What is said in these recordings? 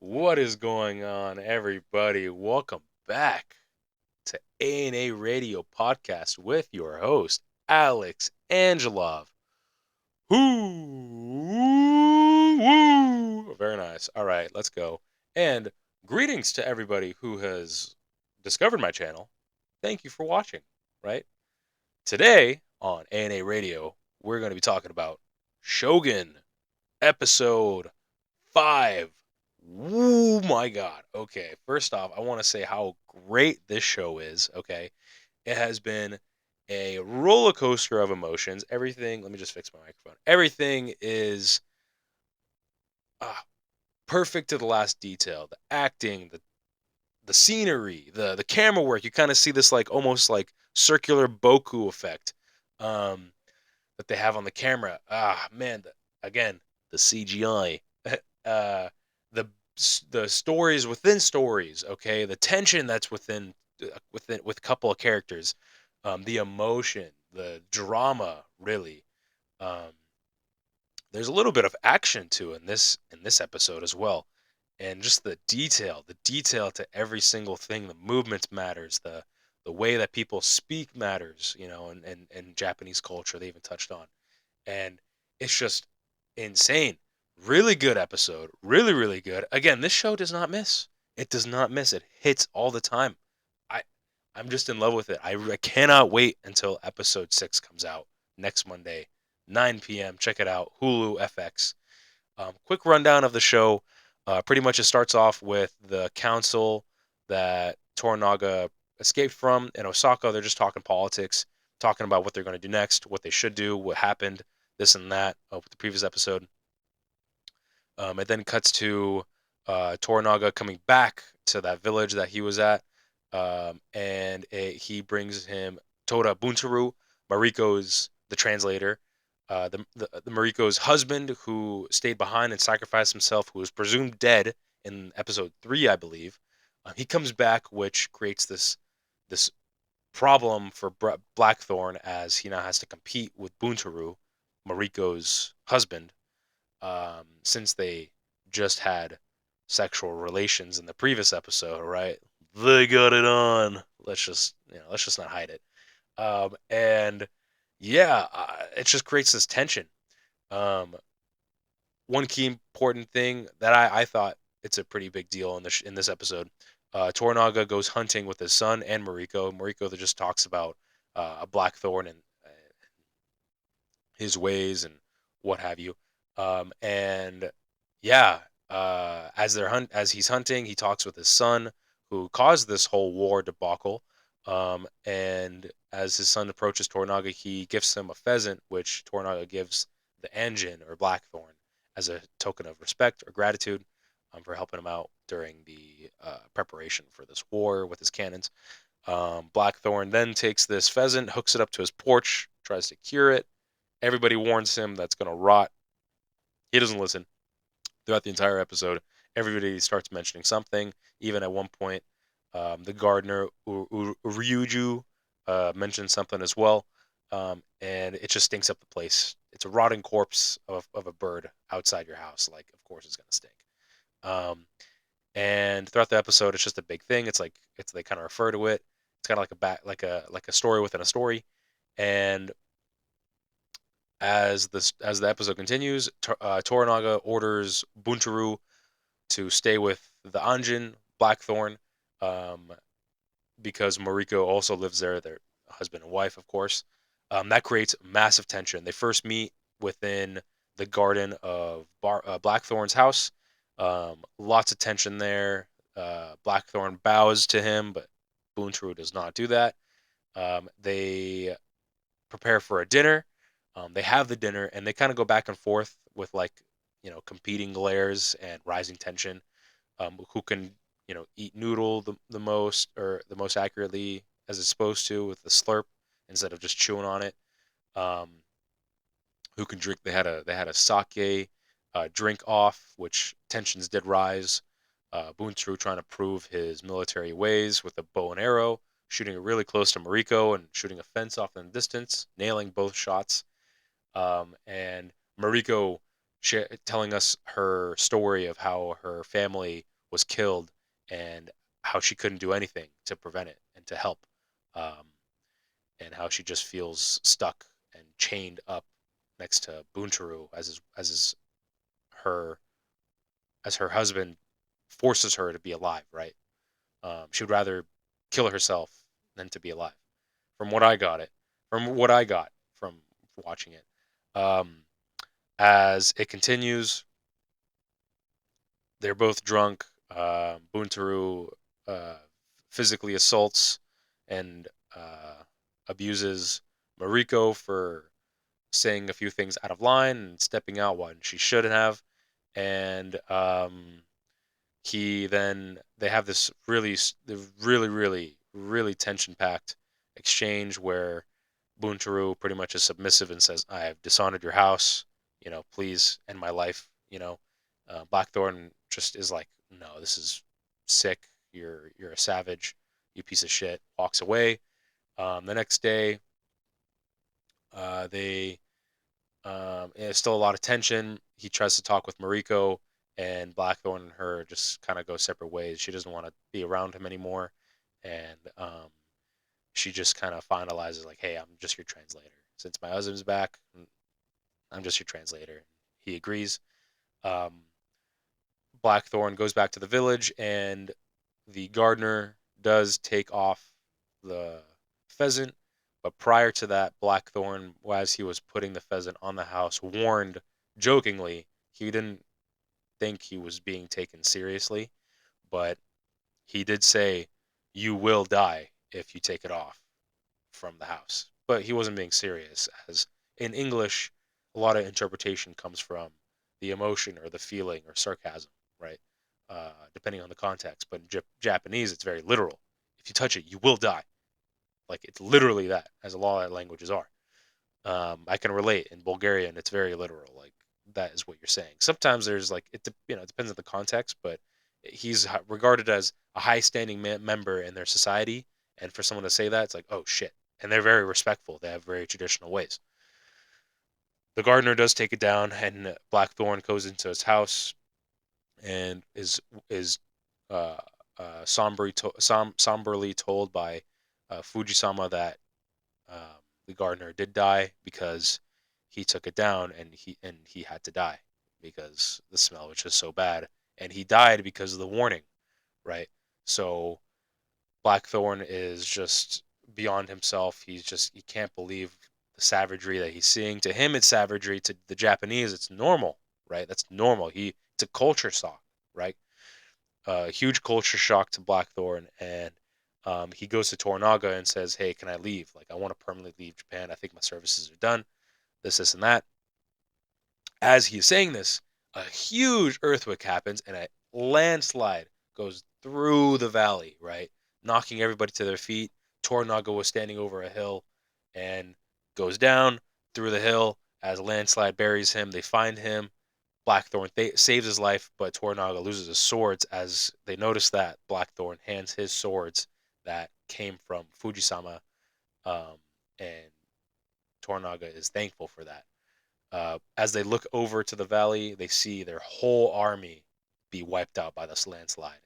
What is going on, everybody? Welcome back to A&A Radio Podcast with your host, Alex Angelov. Woo! Very nice. All right, let's go. And greetings to everybody who has discovered my channel. Thank you for watching, right? Today on A&A Radio, we're going to be talking about Shogun episode 5. Oh my God. Okay, first off, I want to say how great this show is. Okay, it has been a roller coaster of emotions. Everything, let me just fix my microphone. Everything is uh, perfect to the last detail. The acting, the scenery, the camera work. You kind of see this like almost like circular Boku effect um, that they have on the camera. Man, again, the CGI. uh, the the stories within stories, okay, the tension that's with a couple of characters, the emotion, the drama, really. um, there's a little bit of action too in this episode as well, and just the detail to every single thing. The movements matters, the way that people speak matters, and Japanese culture they even touched on. And it's just insane. Really good episode. Really, really good. Again, this show does not miss. It does not miss. It hits all the time. I I'm just in love with it. I cannot wait until episode 6 comes out next Monday, 9 p.m. Check it out. Hulu FX. Quick rundown of the show. Pretty much it starts off with the council that Toranaga escaped from in Osaka. They're just talking politics, talking about what they're going to do next, what they should do, what happened, this and that with the previous episode. It then cuts to Toranaga coming back to that village that he was at, and he brings him Toda Buntaru, Mariko's the translator, the Mariko's husband who stayed behind and sacrificed himself, who was presumed dead in episode 3, I believe. He comes back, which creates this problem for Blackthorn as he now has to compete with Buntaru, Mariko's husband, since they just had sexual relations in the previous episode, right? They got it on. Let's just not hide it. And yeah, it just creates this tension. Um, One key important thing that I thought it's a pretty big deal in this episode. Toranaga goes hunting with his son and Mariko. Mariko just talks about a Blackthorn and his ways and what have you. And yeah, as he's hunting, he talks with his son, who caused this whole war debacle. And as his son approaches Toranaga, he gifts him a pheasant, which Toranaga gives the engine or Blackthorn as a token of respect or gratitude for helping him out during the preparation for this war with his cannons. Blackthorn then takes this pheasant, hooks it up to his porch, tries to cure it. Everybody warns him that's going to rot. He doesn't listen. Throughout the entire episode, everybody starts mentioning something. Even at one point, the gardener Ryuju mentions something as well, and it just stinks up the place. It's a rotting corpse of a bird outside your house. Like, of course, it's gonna stink. Um, and throughout the episode, it's just a big thing. It's they kind of refer to it. It's kind of like a story within a story, and as the episode continues, Toranaga orders Buntaru to stay with the Anjin Blackthorn, um, because Mariko also lives there. They're husband and wife, of course. That creates massive tension. They first meet within the garden of Blackthorn's house. Lots of tension there. Blackthorn bows to him, but Buntaru does not do that. They prepare for a dinner. They have the dinner and they kind of go back and forth with like competing glares and rising tension. Who can eat noodle the most or the most accurately as it's supposed to with the slurp instead of just chewing on it. Um, who can drink? They had a sake drink off, which tensions did rise. Buntaru trying to prove his military ways with a bow and arrow, shooting it really close to Mariko and shooting a fence off in the distance, nailing both shots. And Mariko telling us her story of how her family was killed, and how she couldn't do anything to prevent it and to help, um, and how she just feels stuck and chained up next to Buntaru her as her husband forces her to be alive. Right? She would rather kill herself than to be alive. From what I got from watching it. Um, as it continues, they're both drunk. Buntaru uh, physically assaults and abuses Mariko for saying a few things out of line and stepping out when she shouldn't have. And they have this really tension packed exchange where Buntaru pretty much is submissive and says, "I have dishonored your house. Please end my life." Blackthorn just is like, "No, this is sick. You're a savage. You piece of shit." Walks away. The next day, they there's still a lot of tension. He tries to talk with Mariko, and Blackthorn and her just kind of go separate ways. She doesn't want to be around him anymore, and she just kind of finalizes like, "Hey, I'm just your translator. Since my husband's back, I'm just your translator." He agrees. Um, Blackthorn goes back to the village, and the gardener does take off the pheasant. But prior to that, Blackthorn, as he was putting the pheasant on the house, warned jokingly he didn't think he was being taken seriously, but he did say, "You will die if you take it off from the house." But he wasn't being serious, as in English, a lot of interpretation comes from the emotion or the feeling or sarcasm, right? Depending on the context. But in Japanese, it's very literal. If you touch it, you will die. Like, it's literally that, as a lot of languages are. I can relate. In Bulgarian, it's very literal. Like, that is what you're saying. Sometimes there's like it depends on the context, but he's regarded as a high standing member in their society, and for someone to say that, it's like, oh shit. And they're very respectful. They have very traditional ways. The gardener does take it down, and Blackthorn goes into his house and is uh, somberly told by Fujisama that the gardener did die because he took it down, and he had to die because the smell was just so bad, and he died because of the warning, right? So Blackthorn is just beyond himself. He can't believe the savagery that he's seeing. To him, it's savagery. To the Japanese, it's normal, right? That's normal. It's a culture shock, right? A huge culture shock to Blackthorn, and he goes to Toranaga and says, "Hey, can I leave? Like, I want to permanently leave Japan. I think my services are done. This, and that." As he's saying this, a huge earthquake happens, and a landslide goes through the valley, right? Knocking everybody to their feet. Toranaga was standing over a hill and goes down through the hill as a landslide buries him. They find him. Blackthorn saves his life, but Toranaga loses his swords as they notice that Blackthorn hands his swords that came from Fujisama, and Toranaga is thankful for that. As they look over to the valley, they see their whole army be wiped out by this landslide.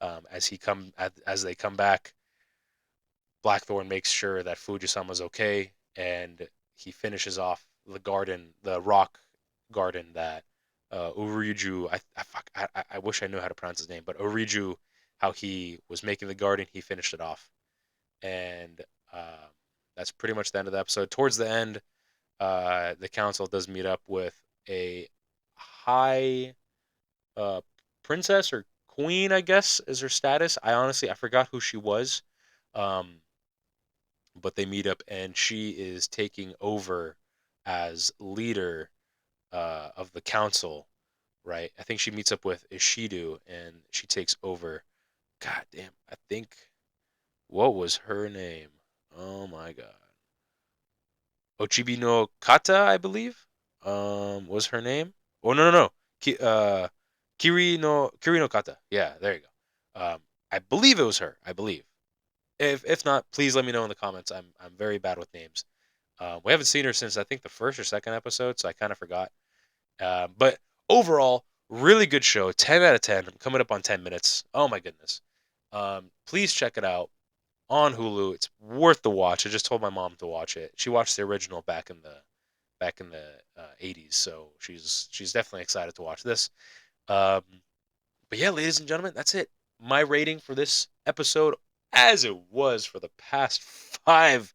As they come back, Blackthorn makes sure that Fujisama's okay, and he finishes off the rock garden that Uriju. I wish I knew how to pronounce his name, but Uriju, how he was making the garden, he finished it off, and that's pretty much the end of the episode. Towards the end, the council does meet up with a high uh, princess or queen, I guess, is her status. I forgot who she was. Um, but they meet up, and she is taking over as leader of the council, right? I think she meets up with Ishidu, and she takes over. God damn, I think, what was her name? Oh my god. Ochibi no Kata, I believe, was her name. Oh, no, no, no. Kiri no Kata. Yeah, there you go. I believe it was her. I believe. If not, please let me know in the comments. I'm very bad with names. We haven't seen her since, I think, the first or second episode, so I kind of forgot. But overall, Really good show. 10 out of 10. I'm coming up on 10 minutes. Oh my goodness. Please check it out on Hulu. It's worth the watch. I just told my mom to watch it. She watched the original back in the 80s, so she's definitely excited to watch this. Um, but yeah, ladies and gentlemen, that's it. My rating for this episode, as it was for the past five,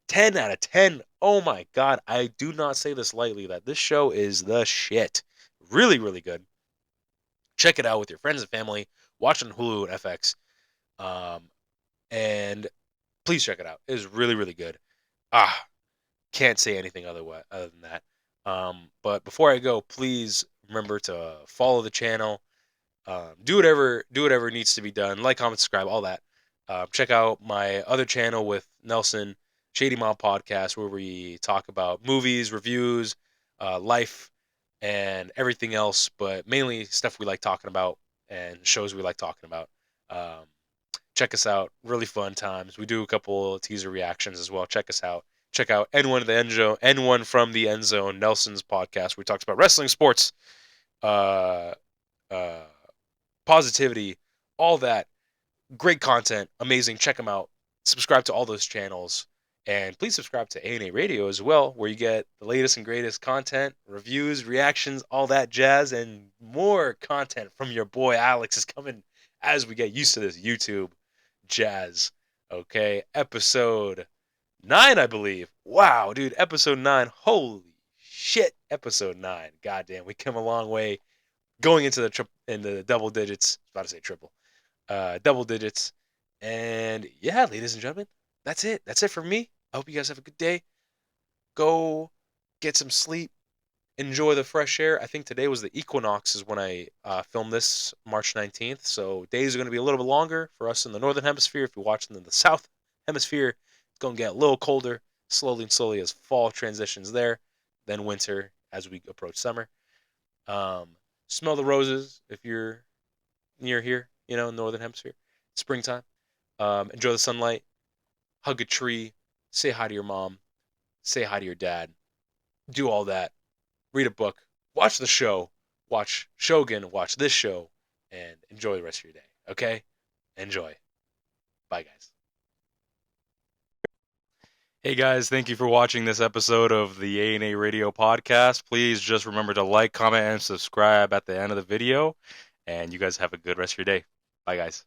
10 out of 10. Oh my god, I do not say this lightly that this show is the shit. Really, really good. Check it out with your friends and family. Watch it on Hulu and FX. Um, and please check it out. It is really, really good. Ah, can't say anything other than that. But before I go, please remember to follow the channel. Do whatever needs to be done. Like, comment, subscribe, all that. Check out my other channel with Nelson, Shady Podcast, where we talk about movies, reviews, life, and everything else, but mainly stuff we like talking about and shows we like talking about. Um, Check us out. Really fun times. We do a couple teaser reactions as well. Check us out. Check out N1 the End Zone, N1 from the End Zone, Nelson's podcast. We talked about wrestling, sports, uh, uh, positivity, all that. Great content, amazing. Check them out. Subscribe to all those channels, and please subscribe to A&A Radio as well, where you get the latest and greatest content, reviews, reactions, all that jazz, and more content from your boy Alex is coming as we get used to this YouTube jazz. Okay, episode 9, I believe. Wow, dude, episode 9. Holy shit, episode 9. Goddamn, we come a long way going into the double digits. I was about to say triple, double digits. And yeah, ladies and gentlemen, that's it. That's it for me. I hope you guys have a good day. Go get some sleep. Enjoy the fresh air. I think today was the equinox is when I filmed this, March 19th. So days are going to be a little bit longer for us in the northern hemisphere. If you're watching in the south hemisphere, it's going to get a little colder slowly and slowly as fall transitions there, then winter as we approach summer. Um, Smell the roses if you're near here, northern hemisphere. Springtime. Enjoy the sunlight. Hug a tree. Say hi to your mom. Say hi to your dad. Do all that. Read a book. Watch the show. Watch Shogun. Watch this show. And enjoy the rest of your day. Okay? Enjoy. Bye, guys. Hey guys, thank you for watching this episode of the A&A Radio Podcast. Please just remember to like, comment, and subscribe at the end of the video. And you guys have a good rest of your day. Bye, guys.